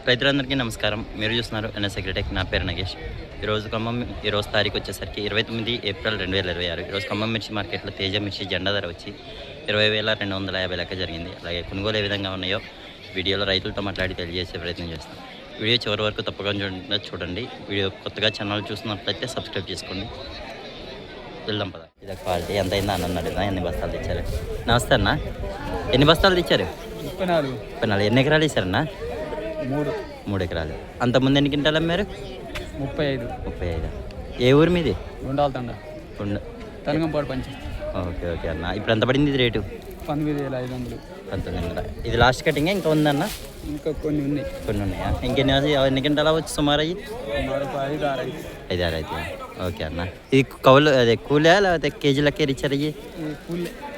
రైతులందరికీ నమస్కారం. మీరు చూస్తున్నారు ఎన్ఎస్ అగ్రిటెక్. నా పేరు నగేష్. ఈరోజు తారీఖు వచ్చేసరికి 29 ఏప్రిల్ 2026. ఈరోజు ఖమ్మం మిర్చి మార్కెట్లో తేజ మిర్చి జెండా ధర వచ్చి 20,250 లెక్క జరిగింది. అలాగే కొనుగోలు ఏ విధంగా ఉన్నాయో వీడియోలో రైతులతో మాట్లాడి తెలియజేసే ప్రయత్నం చేస్తాం. వీడియో చివరి వరకు తప్పకుండా చూడండి. వీడియో కొత్తగా ఛానల్ చూస్తున్నట్లయితే సబ్స్క్రైబ్ చేసుకోండి. వెళ్దాం పద. ఇది క్వాలిటీ ఎంత అయిందో అన్న అడుగుదా. ఎన్ని బస్తాలు తెచ్చారు? నమస్తే అన్న, ఎన్ని బస్తాలు తెచ్చారు? 34. ఎన్ని ఎకరాలు ఇచ్చారన్నా? 3 ఎకరాలు. అంతకుముందు ఎన్ని క్వింటాలు అమ్మారు? 35. ఏ ఊరు మీది? తనగంపాడు పంచి. ఓకే ఓకే అన్న. ఇప్పుడు ఎంత పడింది ఇది రేటు? 19,500. 19,000. ఇది లాస్ట్ కటింగ్ ఇంకా ఉందన్న? ఇంకా కొన్ని ఉన్నాయా? ఎన్ని క్వింటాలు అవ్వచ్చు సుమారు? అయ్యి 5-6 అయితే. ఓకే అన్న. ఇది కౌలు అదే కూలే లేకపోతే కేజీ లెక్క ఇచ్చారు? అయ్యి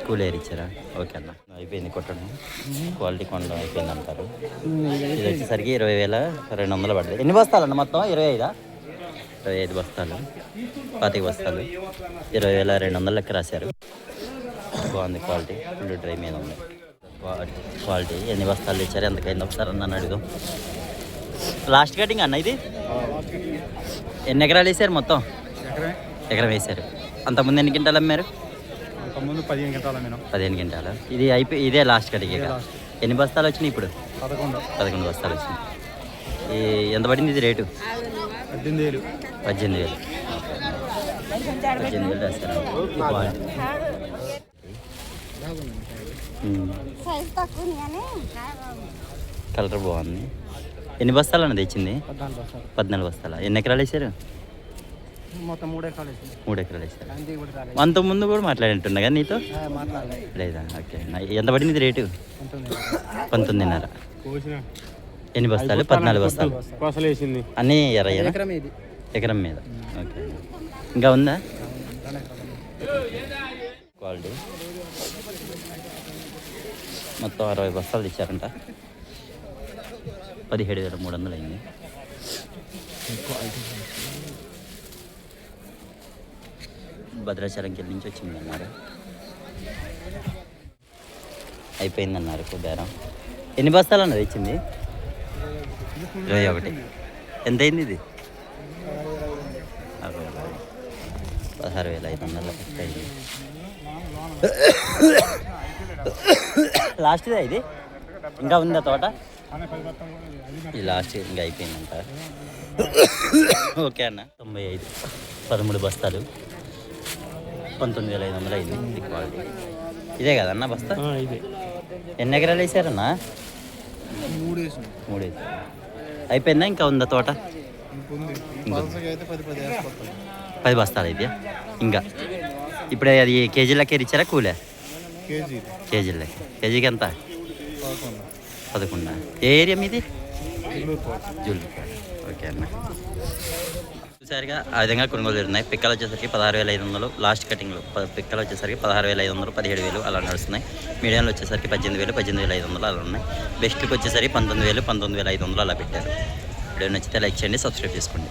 కూలే ఇచ్చారా? ఓకే అన్న. అయిపోయింది కొట్టడం, క్వాలిటీ కొనడం అయిపోయింది అంటారు. ఇది వచ్చేసరికి 20,200 పడుతుంది. ఎన్ని బస్తాలు అన్న మొత్తం? 25 బస్తాలు, 25 బస్తాలు, 20,200 లెక్క రాశారు. బాగుంది క్వాలిటీ, ఫుల్ డ్రై మీద ఉంది క్వాలిటీ. ఎన్ని బస్తాలు ఇచ్చారు, ఎంతకైంది ఒకసారి నన్ను అడుగు. లాస్ట్ కటింగ్ అన్న ఇది? ఎన్ని ఎకరాలు వేసారు మొత్తం? ఎకరం వేసారు. అంతకుముందు ఎన్ని క్వింటాలు అమ్మారు? 15 క్వింటాలు. ఇది ఇదే లాస్ట్ కటింగ్. ఎన్ని బస్తాలు వచ్చినాయి ఇప్పుడు? 11 బస్తాలు వచ్చినాయి. ఎంత పడింది ఇది రేటు? 18,000 రాశారు. కలర్ బాగుంది. ఎన్ని బస్తాలు అన్నది తెచ్చింది? 14 బస్తాలు. ఎన్ని ఎకరాలు వేసారు? 3 ఎకరాలు వేసారు. అంతకుముందు కూడా మాట్లాడినట్టున్నా కదా నీతో? లేదా? ఓకే. ఎంత పడింది రేటు? 19,500. ఎన్ని బస్తాలు? 14 బస్తాలు అన్నీ ఎకరం మీద. ఓకే. ఇంకా ఉందా క్వాలిటీ? మొత్తం 60 బస్తాలు తెచ్చారంట. 17,300 అయింది. భద్రాచలంకి వెళ్ళి నుంచి వచ్చింది అన్నారు. అయిపోయిందన్నారు బేరం. ఎన్ని బస్తాలు అన్నది ఇచ్చింది? 21. ఎంత అయింది ఇది? 16,500 అయింది. లాస్ట్దే ఇది? ఇంకా ఉందా తోట? ఇది లాస్ట్ ఇంకా అయిపోయిందంట. ఓకే అన్న. 95. 13 బస్తాలు, 19,500 అయింది. ఇది క్వాలిటీ. ఇదే కదన్న బస్తా? ఇదే. ఎన్ని ఎకరాలు వేసారన్నా? 3 అయిపోయిందా? ఇంకా ఉందా తోట? 10 బస్తాలు అయితే ఇంకా. ఇప్పుడే అది కేజీ లెక్క ఇచ్చారా కూలే? కేజీ లెక్క. కేజీకి ఎంత? 11. ఏ ఏరియా మీది? జూలూరుపాడు. ఓకే అన్న. చూసారుగా ఆ విధంగా కొనుగోలు జరుగుతున్నాయి. పిక్కలు వచ్చేసరికి 16,500. లాస్ట్ కటింగ్లో పిక్కలు వచ్చేసరికి 16,500, 17,000 అలా నడుస్తున్నాయి. మీడియంలో వచ్చేసరికి 18,000, 18,500 అలా ఉన్నాయి. బెస్ట్కి వచ్చేసరికి 19,000, 19,500 అలా పెట్టారు. వీడియో నచ్చితే లైక్ చేయండి, సబ్స్క్రైబ్ చేసుకోండి.